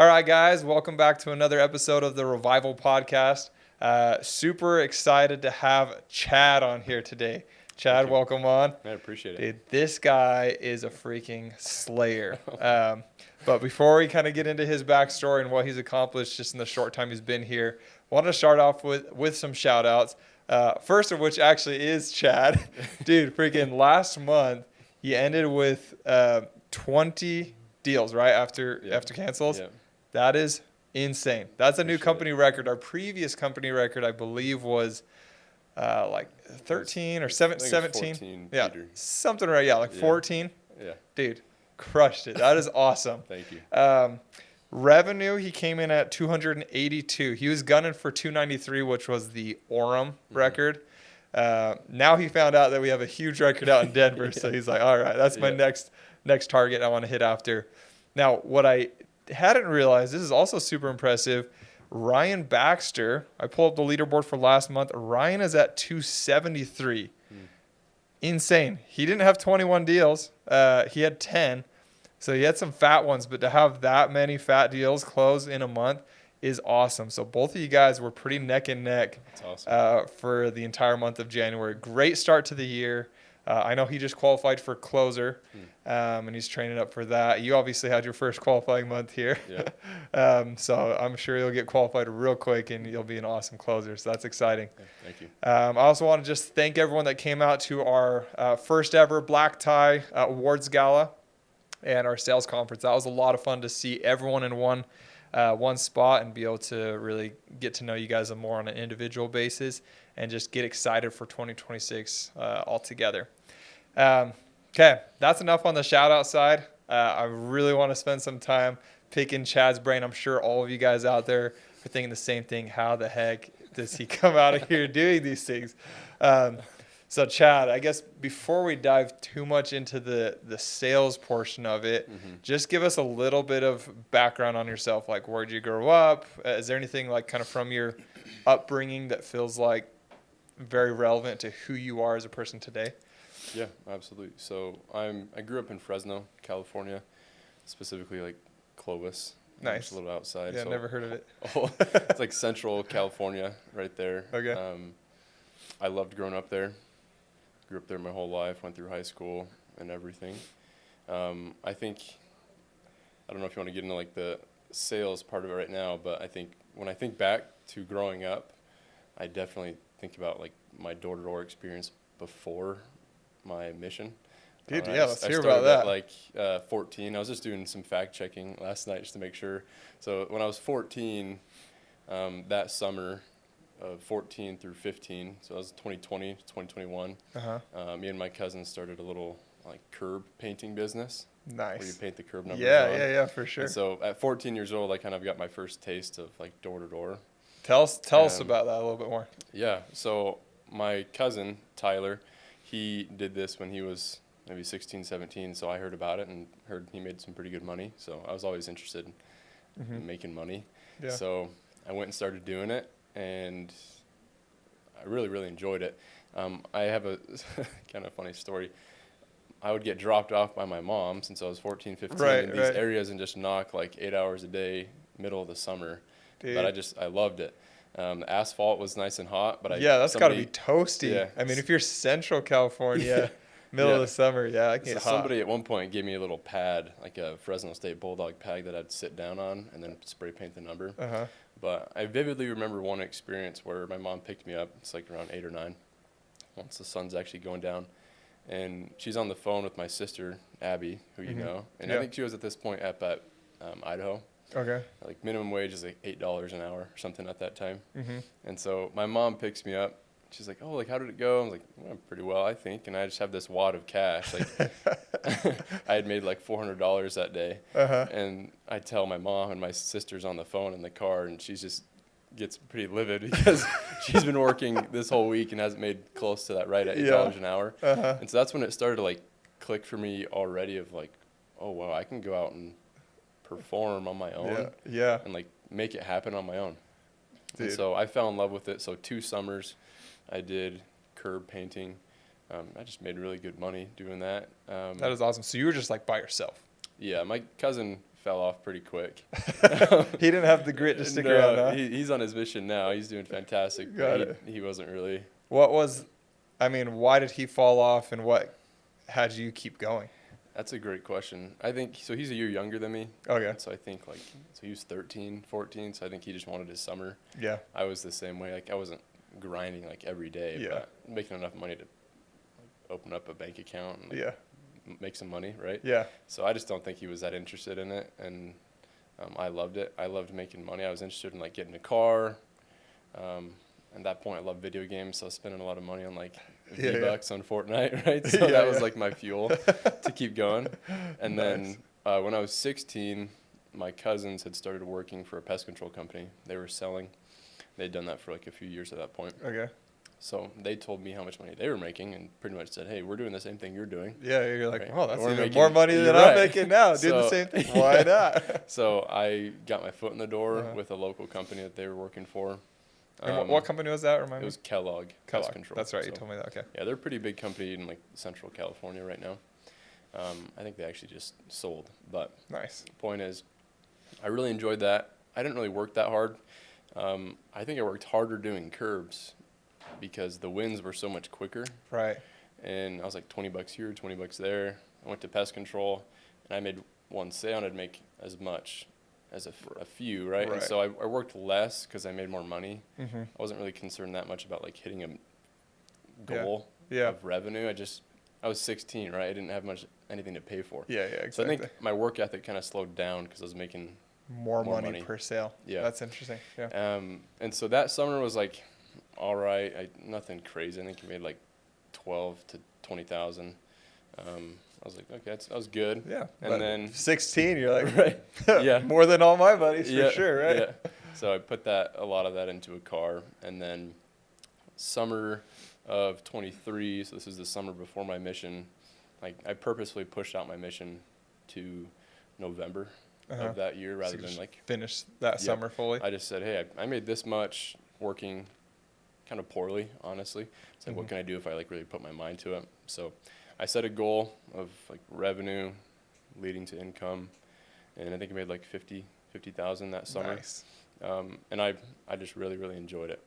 All right, guys, welcome back to another episode of the Revival Podcast. Super excited to have Chad on here today. Chad, welcome on. I appreciate it. Dude, this guy is a freaking slayer. But before we kind of get into his backstory and what he's accomplished just in the short time he's been here, I want to start off with some shout outs. First of which actually is Chad. Dude, freaking last month, he ended with 20 deals, right, after cancels. Yep. That is insane. That's a new company record. Our previous company record, I believe, was like 13 or 17. 14, yeah, Peter. something right. Yeah, like 14. Yeah. Dude, crushed it. That is awesome. Thank you. Revenue, he came in at 282. He was gunning for 293, which was the Orem record. Now he found out that we have a huge record out in Denver, so he's like, all right, that's my next target I want to hit after. Now, what I hadn't realized, this is also super impressive. Ryan Baxter, I pulled up the leaderboard for last month. Ryan is at 273. Insane. He didn't have 21 deals. He had 10. So he had some fat ones, but to have that many fat deals close in a month is awesome. So both of you guys were pretty neck and neck. That's awesome. For the entire month of January. Great start to the year. I know he just qualified for closer, and he's training up for that. You obviously had your first qualifying month here. Yeah. So I'm sure you'll get qualified real quick, and you'll be an awesome closer. So that's exciting. Yeah, thank you. I also want to just thank everyone that came out to our first ever Black Tie Awards Gala and our sales conference. That was a lot of fun to see everyone in one spot and be able to really get to know you guys more on an individual basis and just get excited for 2026 altogether. Okay, that's enough on the shout out side. I really want to spend some time picking Chad's brain. I'm sure all of you guys out there are thinking the same thing. How the heck does he come out of here doing these things? So Chad, I guess before we dive too much into the sales portion of it, just give us a little bit of background on yourself. Like, where'd you grow up? Is there anything like kind of from your upbringing that feels like very relevant to who you are as a person today? Yeah, absolutely. So I grew up in Fresno, California, specifically like Clovis. Nice. Just a little outside. Yeah, so never heard of it. It's like central California right there. Okay. I loved growing up there. Grew up there my whole life, went through high school and everything. I think, I don't know if you want to get into like the sales part of it right now, but I think when I think back to growing up, I definitely think about like my door-to-door experience before my mission. Dude, yeah, let's hear about that. Like 14. I was just doing some fact checking last night just to make sure. So when I was 14, that summer of 14 through 15, so that was 2020, 2021, me and my cousin started a little like curb painting business. Nice. Where you paint the curb numbers on. Yeah, for sure. And so at 14 years old, I kind of got my first taste of like door-to-door. Tell us about that a little bit more. Yeah, so my cousin, Tyler, he did this when he was maybe 16, 17, so I heard about it and heard he made some pretty good money, so I was always interested in making money. Yeah. So I went and started doing it, and I really, really enjoyed it. I have a kind of funny story. I would get dropped off by my mom since I was 14, 15 in these areas and just knock like 8 hours a day, middle of the summer. Dude. But I loved it. The asphalt was nice and hot, but that's got to be toasty. Yeah. I mean, if you're Central California, middle of the summer, it can get hot. Somebody at one point gave me a little pad, like a Fresno State Bulldog pad that I'd sit down on and then spray paint the number. But I vividly remember one experience where my mom picked me up. It's like around 8 or 9, once the sun's actually going down. And she's on the phone with my sister, Abby, who you know. And I think she was at this point up at Idaho. Okay. Like minimum wage is like $8 an hour or something at that time. And so my mom picks me up. She's like, "Oh, like how did it go?" I'm like, well, "Pretty well, I think." And I just have this wad of cash. Like I had made like $400 that day. And I tell my mom, and my sister's on the phone in the car, and she just gets pretty livid because she's been working this whole week and hasn't made close to that right at $8 an hour. And so that's when it started to like click for me already of like, oh wow, I can go out and perform on my own and like make it happen on my own. Dude. And so I fell in love with it. So 2 summers I did curb painting. I just made really good money doing that. That is awesome. So you were just like by yourself? Yeah, my cousin fell off pretty quick. He didn't have the grit to stick No, around, huh? he's on his mission now. He's doing fantastic. Got But it. he wasn't really. Why did he fall off, and what had you keep going? That's a great question. I think so. He's a year younger than me. Okay. So I think so he was 13, 14. So I think he just wanted his summer. Yeah. I was the same way. Like I wasn't grinding like every day, Yeah. but making enough money to open up a bank account and Yeah. make some money, right? Yeah. So I just don't think he was that interested in it, and I loved it. I loved making money. I was interested in like getting a car. At that point, I loved video games, so I was spending a lot of money on like V-Bucks on Fortnite, right? So that was like my fuel to keep going. And Nice. then when I was 16, my cousins had started working for a pest control company. They were selling. They'd done that for like a few years at that point. Okay. So they told me how much money they were making and pretty much said, hey, we're doing the same thing you're doing. Yeah, you're like, Right. oh, that's We're even making- more money than you're I'm right. making now. Do the So- same thing. Why not? So I got my foot in the door Uh-huh. with a local company that they were working for. And what company was that? Remind It me. was Kellogg Pest Control. That's right. You So, told me that. Okay. yeah, they're a pretty big company in like Central California right now. I think they actually just sold. But Nice. point is, I really enjoyed that. I didn't really work that hard. I think I worked harder doing curbs because the wins were so much quicker. Right. And I was like $20 here, $20 there. I went to pest control, and I made one sale, and I'd make as much as a few, right? Right. And so I worked less because I made more money. Mm-hmm. I wasn't really concerned that much about like hitting a goal Yeah. of revenue. I was 16, right? I didn't have anything to pay for. Yeah. Exactly. So I think my work ethic kind of slowed down because I was making more more money money. per sale. Yeah. That's interesting. Yeah. and so that summer was like, all right, nothing crazy. I think I made like 12 to 20,000. I was like, okay, that was good. Yeah. And then 16, you're like, right, yeah, more than all my buddies for yeah, sure, right? Yeah. So I put a lot of that into a car, and then summer of 23. So this is the summer before my mission. Like I purposefully pushed out my mission to November of that year rather than like finish that summer fully. I just said, hey, I made this much working kind of poorly, honestly. It's like, what can I do if I like really put my mind to it? So I set a goal of like revenue leading to income, and I think I made like 50,000 that summer. Nice. And I just really, really enjoyed it.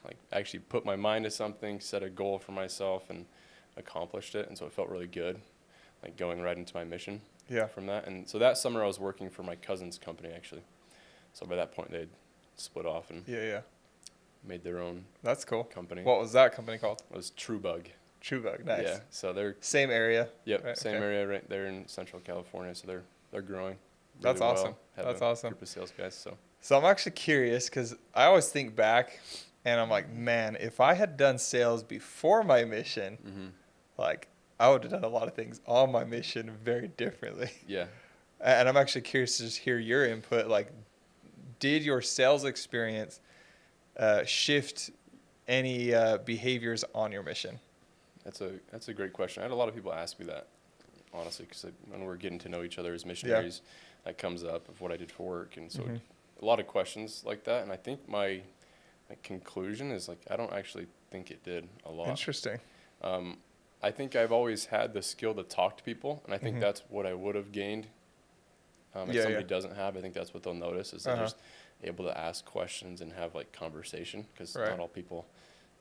Like actually put my mind to something, set a goal for myself, and accomplished it. And so it felt really good, like going right into my mission. Yeah. From that. And so that summer I was working for my cousin's company actually. So by that point they'd split off and Yeah. made their own That's cool. company. What was that company called? It was TrueBug. TrueBug. Nice. Yeah. So they're Same area. Right, same area right there in Central California. So they're growing. That's really awesome. well. Have That's a awesome. Group of sales guys. So I'm actually curious because I always think back and I'm like, man, if I had done sales before my mission, like I would have done a lot of things on my mission very differently. Yeah. And I'm actually curious to just hear your input. Like, did your sales experience shift any behaviors on your mission? That's a great question. I had a lot of people ask me that, honestly, because when we're getting to know each other as missionaries, that comes up of what I did for work, and so a lot of questions like that. And I think my conclusion is like I don't actually think it did a lot. Interesting. I think I've always had the skill to talk to people, and I think that's what I would have gained. If somebody doesn't have, I think that's what they'll notice is they're just able to ask questions and have like conversation because not all people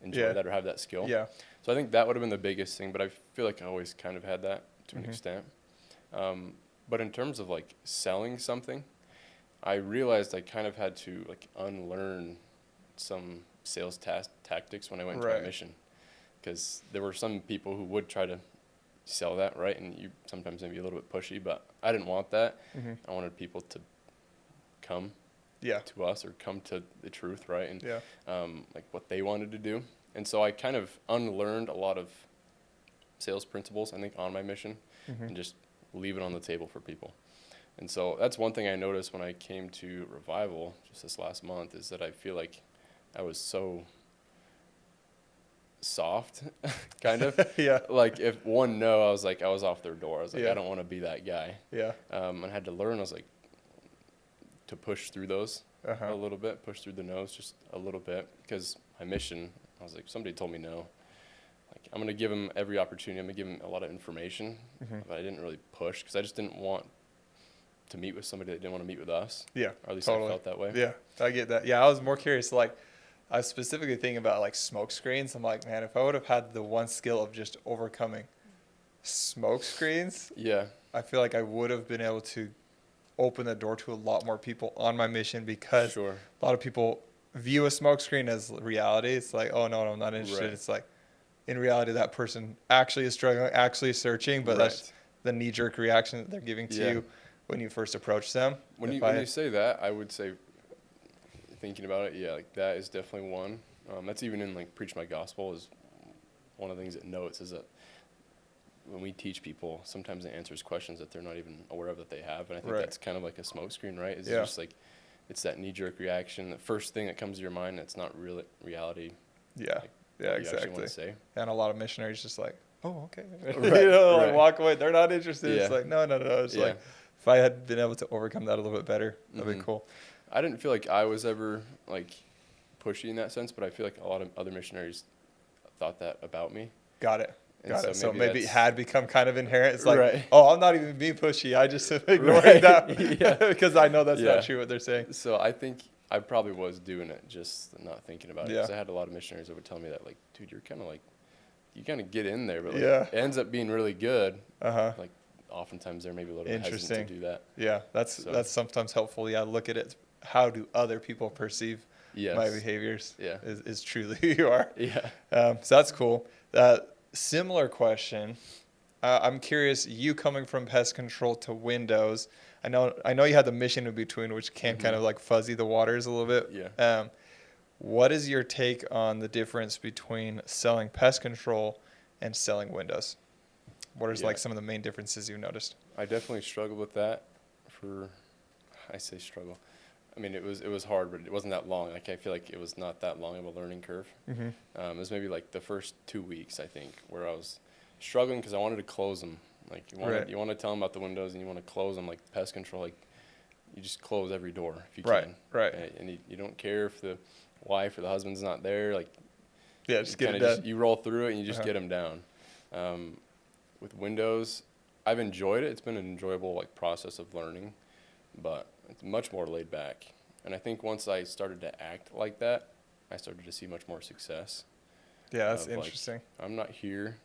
enjoy that or have that skill. Yeah. So I think that would have been the biggest thing, but I feel like I always kind of had that to an extent. But in terms of like selling something, I realized I kind of had to like unlearn some sales tactics when I went to my mission. Because there were some people who would try to sell that, right? And you sometimes maybe a little bit pushy, but I didn't want that. I wanted people to come to us or come to the truth, right? And like what they wanted to do. And so I kind of unlearned a lot of sales principles, I think, on my mission and just leave it on the table for people. And so that's one thing I noticed when I came to Revival just this last month is that I feel like I was so soft, kind of. Like if one no, I was off their door. I was like, I don't want to be that guy. And I had to learn, I was like, to push through those a little bit, push through the no's just a little bit. Because my mission, I was like, somebody told me no. Like, I'm going to give them every opportunity. I'm going to give them a lot of information. But I didn't really push because I just didn't want to meet with somebody that didn't want to meet with us. Yeah, Or at least totally. I felt that way. Yeah, I get that. Yeah, I was more curious. Like, I was specifically thinking about like smoke screens. I'm like, man, if I would have had the one skill of just overcoming smoke screens, Yeah. I feel like I would have been able to open the door to a lot more people on my mission, because Sure. a lot of people view a smoke screen as reality. It's like, oh no, I'm not interested. Right. It's like, in reality, that person actually is struggling, actually searching, but that's the knee-jerk reaction that they're giving to you when you first approach them. When you say that, I would say, thinking about it, yeah, like that is definitely one. That's even in like Preach My Gospel is one of the things it notes is that when we teach people, sometimes it answers questions that they're not even aware of that they have. And I think that's kind of like a smoke screen, right? It's just like, it's that knee-jerk reaction. The first thing that comes to your mind that's not real reality. Yeah. Like, Yeah, what you actually want exactly. to say. And a lot of missionaries just like, oh, okay. Right, you know, like right. walk away. They're not interested. Yeah. It's like, no. It's like, if I had been able to overcome that a little bit better, that'd be cool. I didn't feel like I was ever like pushy in that sense, but I feel like a lot of other missionaries thought that about me. Got it. And Got so it. So maybe it had become kind of inherent. It's like, Right. oh, I'm not even being pushy. I just am ignoring that Yeah. because I know that's not true what they're saying. So I think I probably was doing it, just not thinking about it. Yeah. Because I had a lot of missionaries that would tell me that, like, dude, you're kind of like, you kind of get in there, but like, Yeah. it ends up being really good. Uh-huh. Like, oftentimes they're maybe a little bit hesitant to do that. Yeah, that's sometimes helpful. Yeah, look at it. How do other people perceive my behaviors? Yeah. Is truly who you are. Yeah. So that's cool. Similar question. I'm curious, you coming from pest control to windows. I know you had the mission in between, which can kind of like fuzzy the waters a little bit. Yeah. What is your take on the difference between selling pest control and selling windows? What are like some of the main differences you noticed? I definitely struggled with that I say struggle. I mean, it was hard, but it wasn't that long. Like, I feel like it was not that long of a learning curve. Mm-hmm. It was maybe like the first 2 weeks, I think, where I was struggling because I wanted to close them. Like, you want to tell them about the windows and you want to close them. Like pest control, like you just close every door if you can. Right. And you don't care if the wife or the husband's not there. Like, just get it done. You roll through it and you just get them down. With windows, I've enjoyed it. It's been an enjoyable like process of learning, but it's much more laid back. And I think once I started to act like that, I started to see much more success. Yeah, that's interesting. Like, I'm not here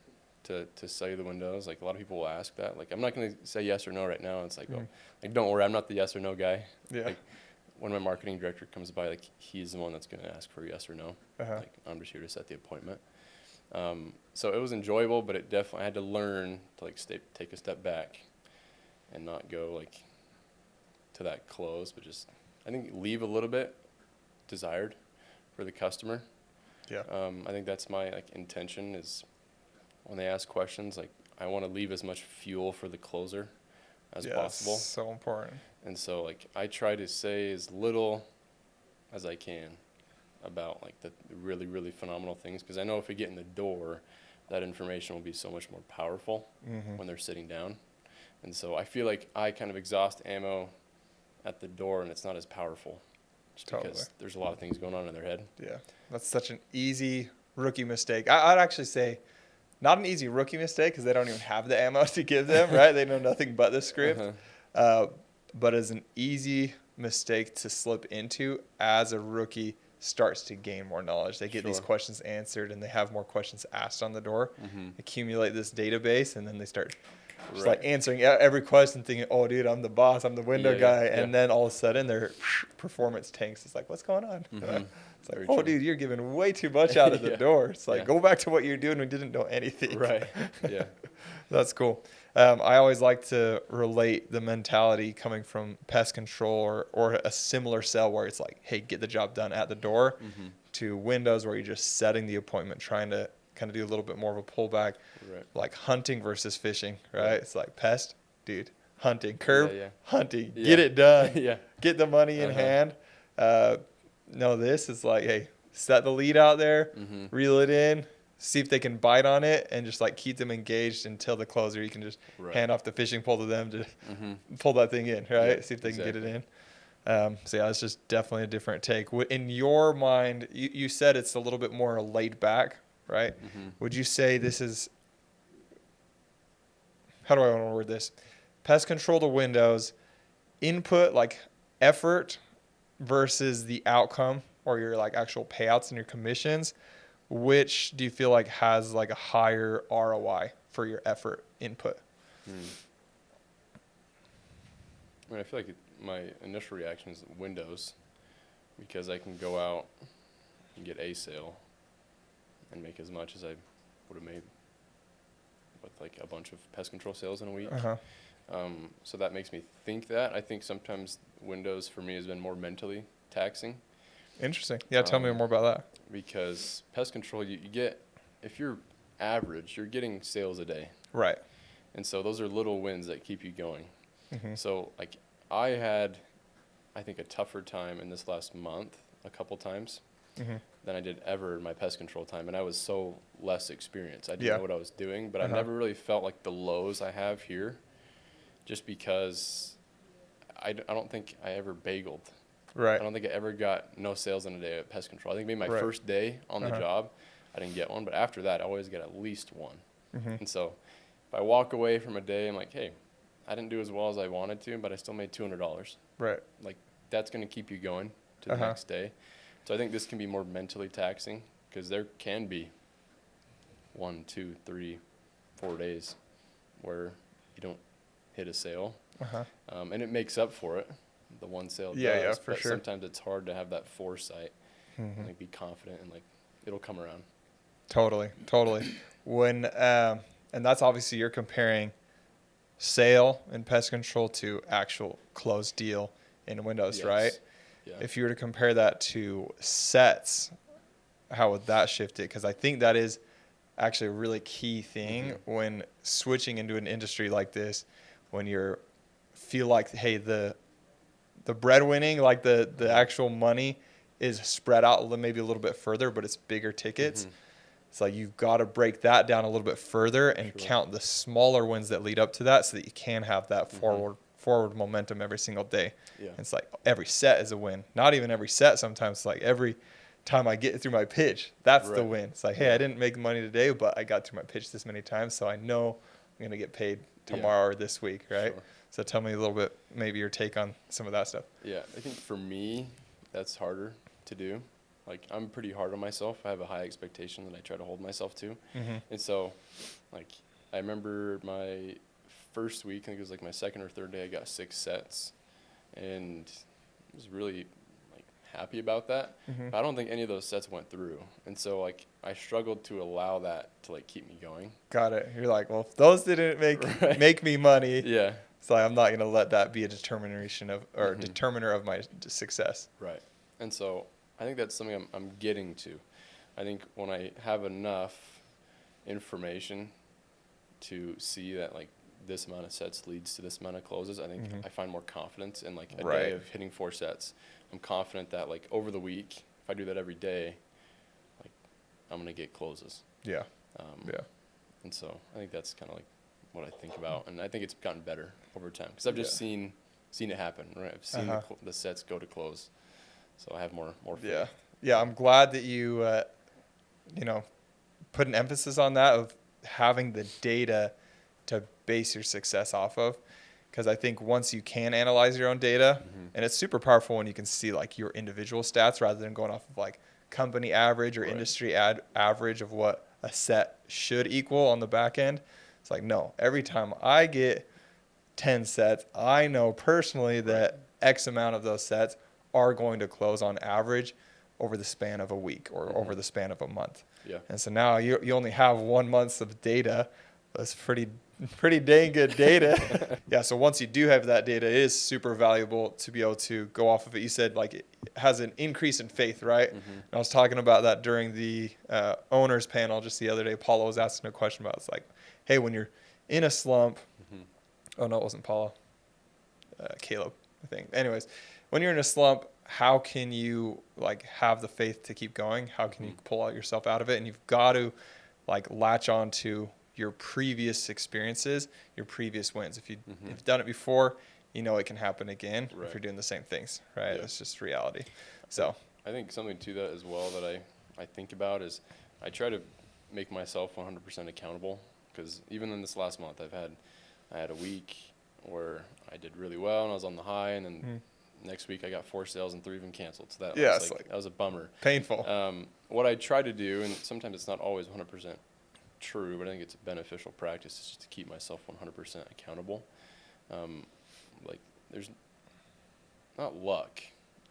to sell you the windows. Like, a lot of people will ask that. Like, I'm not going to say yes or no right now. It's like, oh, like, don't worry, I'm not the yes or no guy. Yeah. Like, when my marketing director comes by, like, he's the one that's going to ask for yes or no. Like, I'm just here to set the appointment. So it was enjoyable, but I had to learn to like take a step back and not go like to that close, but just I think leave a little bit desired for the customer. Yeah. I think that's my like intention is when they ask questions, like I want to leave as much fuel for the closer as possible. That's so important. And so like I try to say as little as I can about like the really, really phenomenal things, because I know if we get in the door, that information will be so much more powerful when they're sitting down. And so I feel like I kind of exhaust ammo at the door and it's not as powerful just because there's a lot of things going on in their head. Yeah, that's such an easy rookie mistake. I'd actually say not an easy rookie mistake because they don't even have the ammo to give them, right? They know nothing but the script. But as an easy mistake to slip into as a rookie starts to gain more knowledge. They get these questions answered and they have more questions asked on the door, accumulate this database, and then they start just like answering every question thinking, oh, dude, I'm the boss, I'm the window guy. And then all of a sudden their performance tanks. It's like, what's going on? It's like, oh, dude, you're giving way too much out of the door. It's like, go back to what you're doing. We didn't know anything. Right. Yeah. That's cool. I always like to relate the mentality coming from pest control or a similar sell where it's like, hey, get the job done at the door, to windows where you're just setting the appointment, trying to kind of do a little bit more of a pullback, like hunting versus fishing, right? It's like pest, dude, hunting, curb, hunting, get it done, get the money in hand. No, this is like, hey, set the lead out there, reel it in, see if they can bite on it, and just like keep them engaged until the closer. You can just hand off the fishing pole to them to pull that thing in, right? See if they can get it in. So yeah, it's just definitely a different take. In your mind, you said it's a little bit more laid back, right? Would you say this is, how do I want to word this? Pest control to windows, input, like effort versus the outcome or your like actual payouts and your commissions, which do you feel like has like a higher ROI for your effort input? I mean, I feel like my initial reaction is windows, because I can go out and get a sale and make as much as I would have made with like a bunch of pest control sales in a week. Uh-huh. So that makes me think that. I think sometimes windows for me has been more mentally taxing. Interesting. Yeah, tell me more about that. Because pest control, you get, if you're average, you're getting sales a day. Right. And so those are little wins that keep you going. Mm-hmm. So like I had, I think, a tougher time in this last month a couple times Mm-hmm. than I did ever in my pest control time. And I was so less experienced. I didn't Yeah. know what I was doing, but Uh-huh. I never really felt like the lows I have here, just because I don't think I ever bageled. Right. I don't think I ever got no sales in a day at pest control. I think maybe my Right. first day on the Uh-huh. job, I didn't get one, but after that, I always get at least one. Mm-hmm. And so if I walk away from a day, I'm like, hey, I didn't do as well as I wanted to, but I still made $200. Right. Like, that's going to keep you going to the Uh-huh. next day. So I think this can be more mentally taxing, because there can be 1, 2, 3, 4 days where you don't hit a sale. Uh-huh. And it makes up for it. The one sale Yeah, does, yeah, for but sure. sometimes it's hard to have that foresight Mm-hmm. and like be confident and like it'll come around. Totally. When and that's obviously you're comparing sale in pest control to actual closed deal in Windows, Yes. right? Yeah. If you were to compare that to sets, how would that shift it? Because I think that is actually a really key thing when switching into an industry like this, when you're feel like, hey, the breadwinning, like the actual money is spread out maybe a little bit further, but it's bigger tickets. It's like you've got to break that down a little bit further and Sure. count the smaller wins that lead up to that, so that you can have that forward momentum every single day. Yeah. And it's like every set is a win. Not even every set. Sometimes it's like every time I get through my pitch, that's the Right. win. It's like, hey, Yeah. I didn't make money today, but I got through my pitch this many times, so I know I'm gonna get paid tomorrow or this week, right? Sure. So tell me a little bit, maybe your take on some of that stuff. Yeah. I think for me, that's harder to do. Like, I'm pretty hard on myself. I have a high expectation that I try to hold myself to. Mm-hmm. And so, like, I remember my first week, I think it was like my second or third day, I got 6 sets. And I was really, like, happy about that. Mm-hmm. But I don't think any of those sets went through. And so, like, I struggled to allow that to, like, keep me going. Got it. You're like, well, if those didn't Right. make me money, Yeah. so I'm not gonna let that be a determiner of my success. Right. And so I think that's something I'm getting to. I think when I have enough information to see that like this amount of sets leads to this amount of closes, I think I find more confidence in like a Right. day of hitting 4 sets. I'm confident that like over the week, if I do that every day, like I'm gonna get closes. Yeah. Yeah. And so I think that's kind of like what I think about, and I think it's gotten better over time because I've just seen it happen. Right, I've seen the sets go to close, so I have more faith. Yeah. Yeah. I'm glad that you, put an emphasis on that of having the data to base your success off of. Because I think once you can analyze your own data, and it's super powerful when you can see like your individual stats rather than going off of like company average or Right. industry average of what a set should equal on the back end. It's like, no, every time I get 10 sets, I know personally that X amount of those sets are going to close on average over the span of a week or over the span of a month. Yeah. And so now you only have 1 month of data. That's pretty dang good data. Yeah, so once you do have that data, it is super valuable to be able to go off of it. You said like it has an increase in faith, right? And I was talking about that during the owners panel just the other day. Paula was asking a question about it's like, hey, when you're in a slump, oh no, it wasn't Paula, Caleb, I think. Anyways, when you're in a slump, how can you like have the faith to keep going? How can you pull out yourself out of it? And you've got to like latch on to your previous experiences, your previous wins. If you've done it before, you know it can happen again if Right. you're doing the same things, right? Yeah. That's just reality. So I think something to that as well that I think about is I try to make myself 100% accountable, because even in this last month I had a week where I did really well and I was on the high, and then Mm-hmm. next week I got 4 sales and 3 of them canceled. So that Yeah, was it's like that was a bummer. painful. What I try to do, and sometimes it's not always 100% true, but I think it's a beneficial practice, is just to keep myself 100% accountable. Like there's not luck.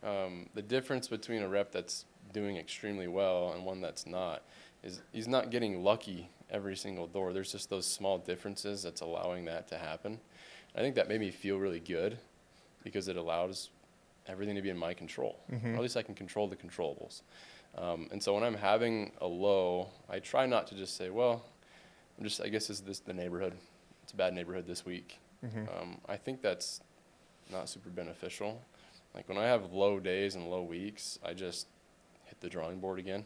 The difference between a rep that's doing extremely well and one that's not is he's not getting lucky every single door. There's just those small differences that's allowing that to happen. I think that made me feel really good because it allows everything to be in my control. Mm-hmm. Or at least I can control the controllables. And so when I'm having a low, I try not to just say, well, I guess this is the neighborhood. It's a bad neighborhood this week. Mm-hmm. I think that's not super beneficial. Like when I have low days and low weeks, I just hit the drawing board again.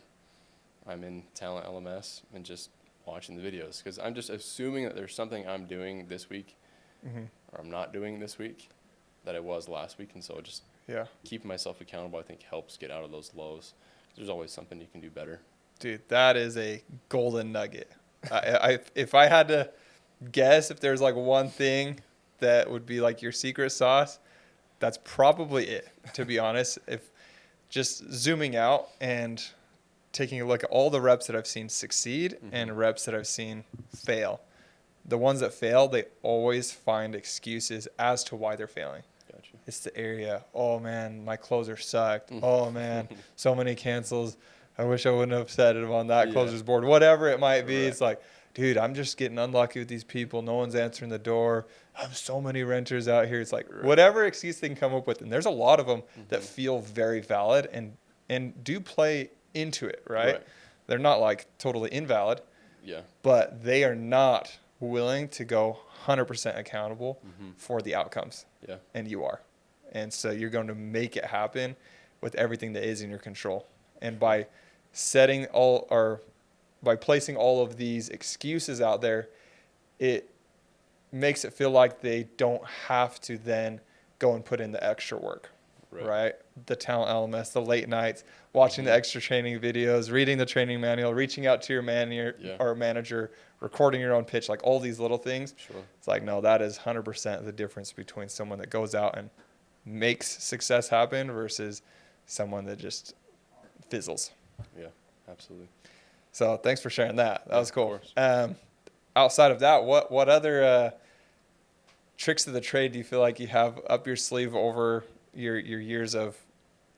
I'm in Talent LMS and just watching the videos because I'm just assuming that there's something I'm doing this week Mm-hmm. or I'm not doing this week that I was last week. And so just Yeah. keeping myself accountable, I think, helps get out of those lows. There's always something you can do better. Dude, that is a golden nugget. If I had to guess if there's like one thing that would be like your secret sauce, that's probably it, to be honest. If just zooming out and taking a look at all the reps that I've seen succeed and reps that I've seen fail, the ones that fail, they always find excuses as to why they're failing. Gotcha. It's the area. Oh man, my closer sucked. Oh man, so many cancels. I wish I wouldn't have set it on that closer's board. Whatever it might be, it's like, dude, I'm just getting unlucky with these people. No one's answering the door. I have so many renters out here. It's like whatever excuse they can come up with, and there's a lot of them that feel very valid and do play into it, right? They're not like totally invalid. Yeah. But they are not willing to go 100% accountable for the outcomes. Yeah. And you are. And so you're going to make it happen with everything that is in your control. And by by placing all of these excuses out there, it makes it feel like they don't have to then go and put in the extra work. Right? The talent LMS, the late nights, watching the extra training videos, reading the training manual, reaching out to your manager, recording your own pitch, like all these little things. Sure. It's like, no, that is 100% the difference between someone that goes out and makes success happen versus someone that just fizzles. Yeah, absolutely. So thanks for sharing that. That was cool. Of course. Outside of that, what other tricks of the trade do you feel like you have up your sleeve over your years of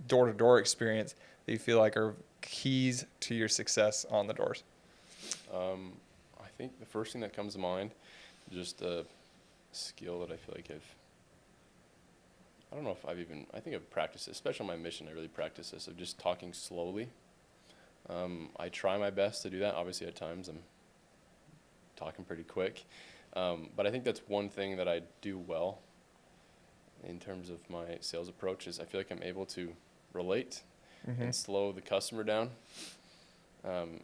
door-to-door experience that you feel like are keys to your success on the doors? I think the first thing that comes to mind is just a skill that I feel like I don't know if I think I've practiced it, especially on my mission. I really practice this of just talking slowly. I try my best to do that. Obviously, at times I'm talking pretty quick. But I think that's one thing that I do well in terms of my sales approach is I feel like I'm able to relate and slow the customer down.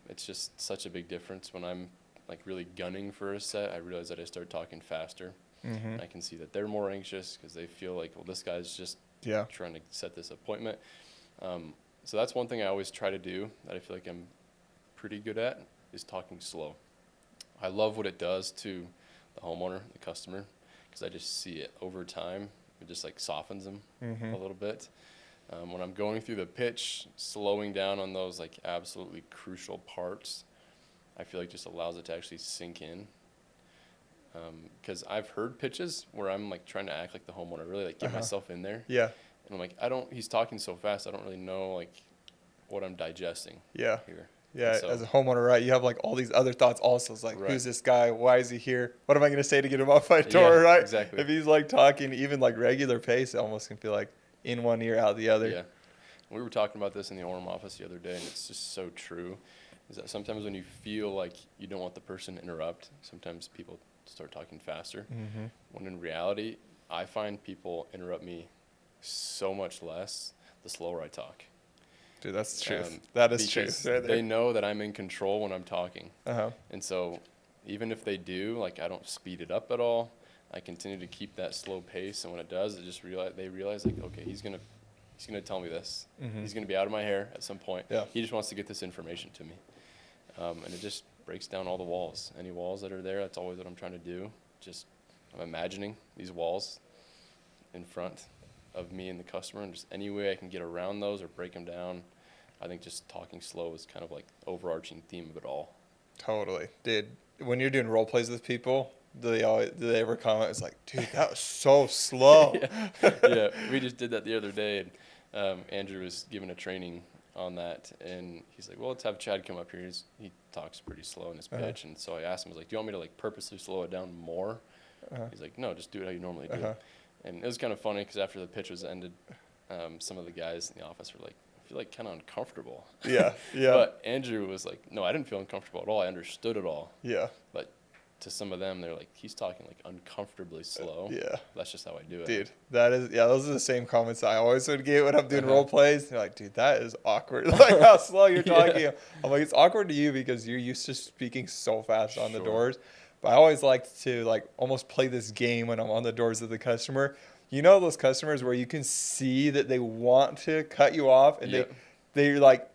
It's just such a big difference when I'm like really gunning for a set. I realize that I start talking faster. I can see that they're more anxious because they feel like, well, this guy's just trying to set this appointment. So that's one thing I always try to do that I feel like I'm pretty good at is talking slow. I love what it does to the homeowner, the customer, because I just see it over time. It just like softens them a little bit. When I'm going through the pitch, slowing down on those like absolutely crucial parts, I feel like just allows it to actually sink in. Because I've heard pitches where I'm like trying to act like the homeowner, really like get myself in there. Yeah. And I'm like, he's talking so fast, I don't really know like what I'm digesting here. Yeah, so, as a homeowner, right, you have like all these other thoughts also. It's like, who's this guy? Why is he here? What am I going to say to get him off my door, right? Exactly. If he's like talking even like regular pace, it almost can feel like in one ear, out the other. Yeah. We were talking about this in the Orem office the other day, and it's just so true, is that sometimes when you feel like you don't want the person to interrupt, sometimes people start talking faster. When in reality, I find people interrupt me so much less the slower I talk. Dude, that's the truth. That is true. Right, they know that I'm in control when I'm talking. And so even if they do, like I don't speed it up at all. I continue to keep that slow pace, and when it does, they realize like, okay, he's gonna tell me this. He's gonna be out of my hair at some point. He just wants to get this information to me, and it just breaks down all the walls. Any walls that are there, that's always what I'm trying to do. Just I'm imagining these walls in front of me and the customer, and just any way I can get around those or break them down. I think just talking slow is kind of like the overarching theme of it all. Totally, dude. When you're doing role plays with people, do they ever comment? It's like, dude, that was so slow. Yeah, we just did that the other day, and Andrew was giving a training on that, and he's like, well, let's have Chad come up here. He talks pretty slow in his pitch, and so I asked him, I was like, do you want me to like purposely slow it down more? He's like, no, just do it how you normally do it. And it was kind of funny because after the pitch was ended, some of the guys in the office were like, I feel like kind of uncomfortable. Yeah. But Andrew was like, no, I didn't feel uncomfortable at all. I understood it all. Yeah. But to some of them, they're like, he's talking like uncomfortably slow. Yeah. That's just how I do it. Dude, those are the same comments I always would get when I'm doing role plays. They're like, dude, that is awkward. Like how slow you're talking. Yeah. I'm like, it's awkward to you because you're used to speaking so fast on the Sure. doors. But I always like to like almost play this game when I'm on the doors of the customer. You know those customers where you can see that they want to cut you off and Yep. they're like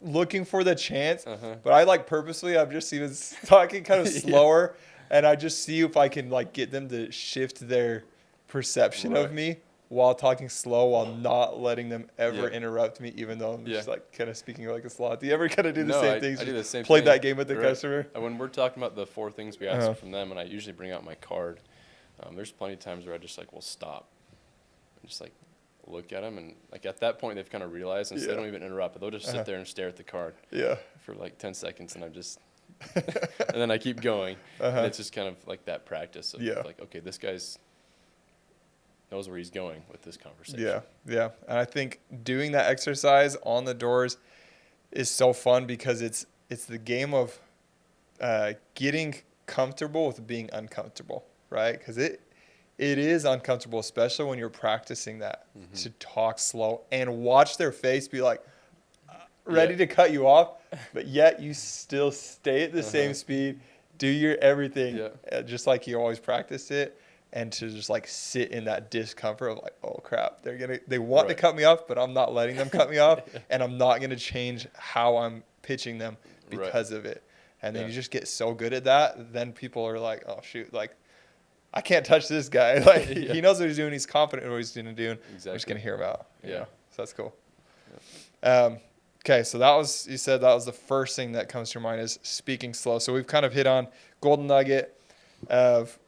looking for the chance. But I like purposely, I'm just even talking kind of slower. And I just see if I can like get them to shift their perception of me while talking slow, while not letting them ever interrupt me, even though I'm just like kind of speaking like a sloth. Do you ever kind of do the same things? I do the same Play thing. that game with the customer? When we're talking about the 4 things we asked from them, and I usually bring out my card, there's plenty of times where I just like, will stop. And just like look at them, and like at that point they've kind of realized, and so they don't even interrupt, but they'll just sit there and stare at the card for like 10 seconds, and I'm just and then I keep going. And it's just kind of like that practice of like, okay, this guy's knows where he's going with this conversation. Yeah. And I think doing that exercise on the doors is so fun because it's the game of getting comfortable with being uncomfortable, right? Because it is uncomfortable, especially when you're practicing that, to talk slow and watch their face be like ready to cut you off, but yet you still stay at the same speed, do your everything just like you always practiced it, and to just like sit in that discomfort of like, oh crap, they want to cut me off, but I'm not letting them cut me off, and I'm not going to change how I'm pitching them because of it. And then you just get so good at that, then people are like, oh shoot, like I can't touch this guy. Like he knows what he's doing. He's confident in what he's doing. Exactly. We're just gonna hear him out. So that's cool. Okay, so you said that was the first thing that comes to your mind is speaking slow. So we've kind of hit on golden nugget of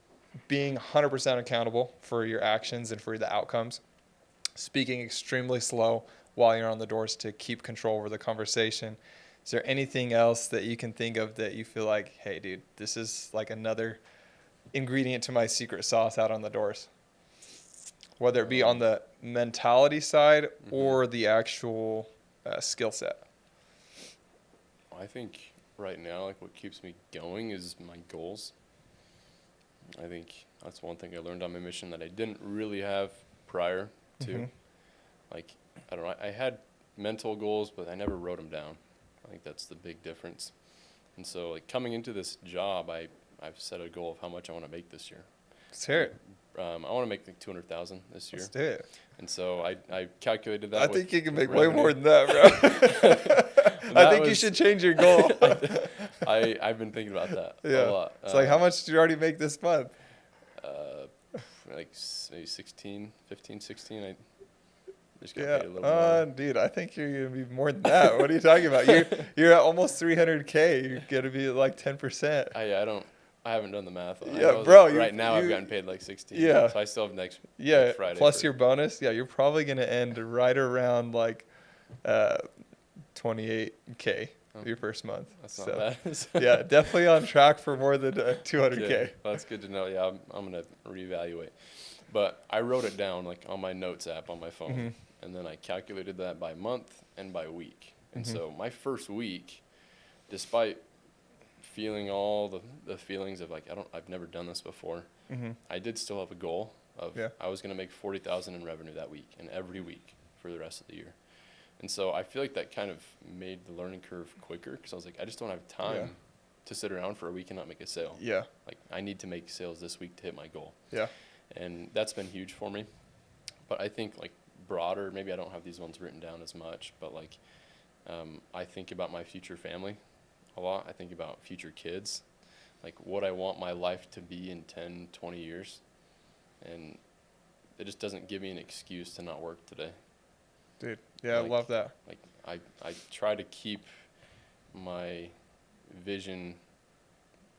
being 100% accountable for your actions and for the outcomes. Speaking extremely slow while you're on the doors to keep control over the conversation. Is there anything else that you can think of that you feel like, hey, dude, this is like another ingredient to my secret sauce out on the doors? Whether it be on the mentality side or the actual skill set. I think right now, like what keeps me going is my goals. I think that's one thing I learned on my mission that I didn't really have prior to. Like, I don't know, I had mental goals, but I never wrote them down. I think that's the big difference. And so, like, coming into this job, I've set a goal of how much I want to make this year. Let's hear it. I want to make like $200,000 this year. Let's do it. And so I calculated that. I think you can make way more than that, bro. I think you should change your goal. I've been thinking about that a lot. It's like, how much did you already make this month? Like maybe 16. I just got paid a little more. Dude, I think you're going to be more than that. What are you talking about? You're at almost 300K. You're going to be at like 10%. I haven't done the math. Bro. Right now, I've gotten paid like 16. Yeah. So I still have next Friday. Plus your bonus. Yeah, you're probably going to end right around like 28K your first month. That's not bad. Yeah, definitely on track for more than 200K. Yeah, that's good to know. Yeah, I'm going to reevaluate. But I wrote it down like on my notes app on my phone. And then I calculated that by month and by week. And so my first week, despite feeling all the feelings of like I've never done this before, I did still have a goal of I was going to make $40,000 in revenue that week and every week for the rest of the year. And so I feel like that kind of made the learning curve quicker because I was like, I just don't have time to sit around for a week and not make a sale. Yeah. Like I need to make sales this week to hit my goal. Yeah. And that's been huge for me. But I think like broader, maybe I don't have these ones written down as much, but like I think about my future family a lot. I think about future kids, like what I want my life to be in 10, 20 years. and it just doesn't give me an excuse to not work today. Dude, yeah, I Like, love that. Like I try to keep my vision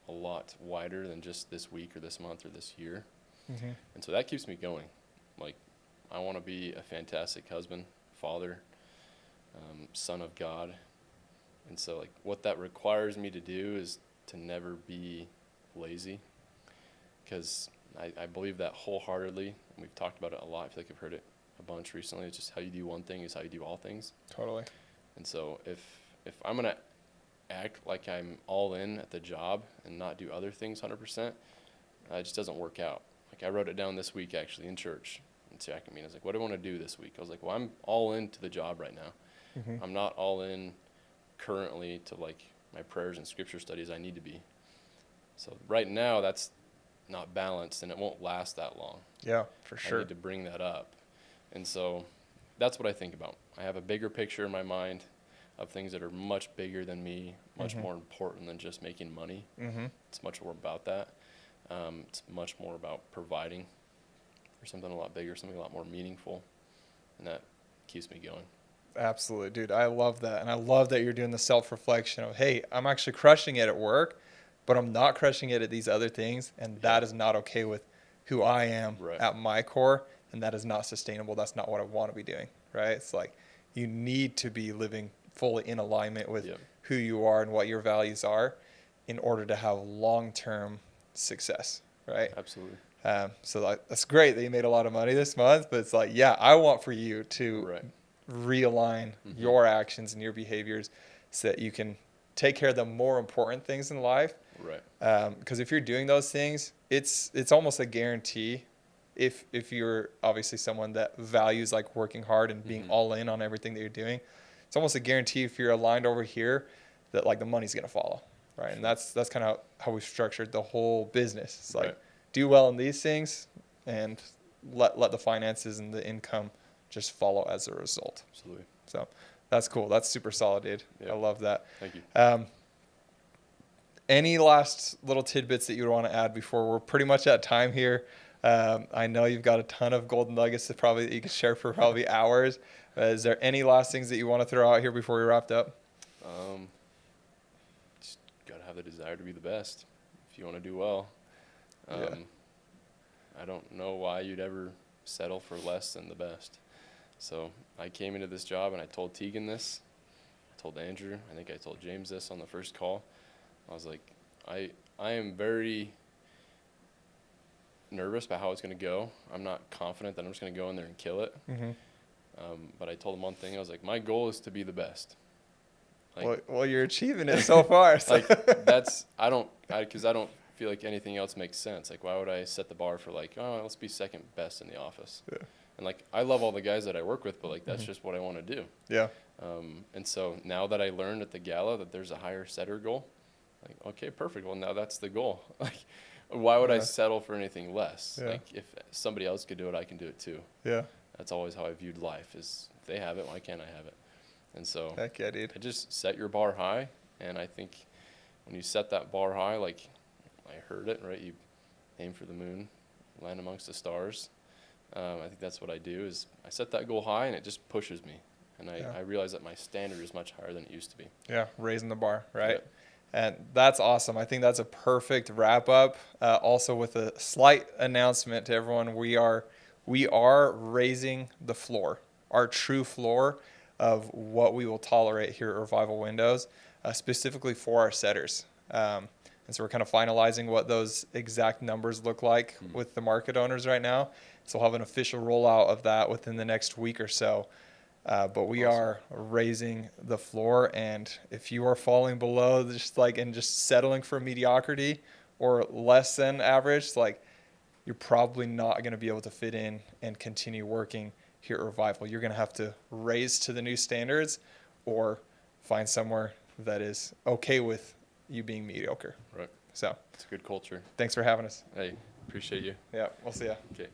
a lot wider than just this week or this month or this year. Hmm. And so that keeps me going. Like, I want to be a fantastic husband, father, son of God. And so, like, what that requires me to do is to never be lazy, because I believe that wholeheartedly. And we've talked about it a lot. I feel like I've heard it a bunch recently. It's just how you do one thing is how you do all things. Totally. And so if I'm going to act like I'm all in at the job and not do other things 100%, it just doesn't work out. Like, I wrote it down this week actually in church. And second meeting, I was like, what do I want to do this week? I was like, well, I'm all into the job right now. Hmm. I'm not all in currently to like my prayers and scripture studies I need to be. So right now that's not balanced and it won't last that long. Yeah, for I sure. need to bring that up. And so that's what I think about. I have a bigger picture in my mind of things that are much bigger than me, much more important than just making money. Hmm. It's much more about that. It's much more about providing for something a lot bigger, something a lot more meaningful, and that keeps me going. Absolutely, dude. I love that. And I love that you're doing the self-reflection of, hey, I'm actually crushing it at work, but I'm not crushing it at these other things. And that is not okay with who I am Right. at my core. And that is not sustainable. That's not what I want to be doing, right? It's like you need to be living fully in alignment with Yep. who you are and what your values are in order to have long-term success, right? Absolutely. So that's great that you made a lot of money this month, but it's like, yeah, I want for you to Right. realign your actions and your behaviors so that you can take care of the more important things in life. Right. Because if you're doing those things, it's almost a guarantee. If you're obviously someone that values like working hard and being all in on everything that you're doing, it's almost a guarantee if you're aligned over here that like the money's gonna follow, right? Sure. And that's kind of how we've structured the whole business. It's like Right. do well in these things and let the finances and the income just follow as a result. Absolutely. So that's cool. That's super solid, dude. Yeah. I love that. Thank you. Any last little tidbits that you would want to add before we're pretty much at time here? I know you've got a ton of golden nuggets that you could share for probably hours. Is there any last things that you want to throw out here before we wrapped up? Just gotta have the desire to be the best if you want to do well. Yeah. I don't know why you'd ever settle for less than the best. So I came into this job and I told Tegan this. I told Andrew. I think I told James this on the first call. I was like, I am very nervous about how it's going to go. I'm not confident that I'm just going to go in there and kill it. Mm-hmm. But I told him one thing. I was like, my goal is to be the best. Like, Well, you're achieving it so far. So. like that's because I don't feel like anything else makes sense. Like, why would I set the bar for like, oh, let's be second best in the office? Yeah. And like, I love all the guys that I work with, but like, that's just what I want to do. Yeah. And so now that I learned at the gala that there's a higher setter goal, like, okay, perfect. Well, now that's the goal. Like, why would I settle for anything less? Yeah. Like, if somebody else could do it, I can do it too. Yeah. That's always how I viewed life is if they have it, why can't I have it? And so Heck yeah, dude. I just set your bar high. And I think when you set that bar high, like I heard it, right? You aim for the moon, land amongst the stars. I think that's what I do is I set that goal high and it just pushes me. And I realize that my standard is much higher than it used to be. Yeah, raising the bar, right? Yep. And that's awesome. I think that's a perfect wrap up. Also, with a slight announcement to everyone, we are raising the floor, our true floor of what we will tolerate here at Revival Windows, specifically for our setters. And so we're kind of finalizing what those exact numbers look like with the market owners right now. So we'll have an official rollout of that within the next week or so. But we are raising the floor, and if you are falling below just settling for mediocrity or less than average, like you're probably not going to be able to fit in and continue working here at Revival. You're going to have to raise to the new standards or find somewhere that is okay with you being mediocre. Right. So It's a good culture. thanks for having us. Hey, appreciate you. Yeah, we'll see ya. Okay.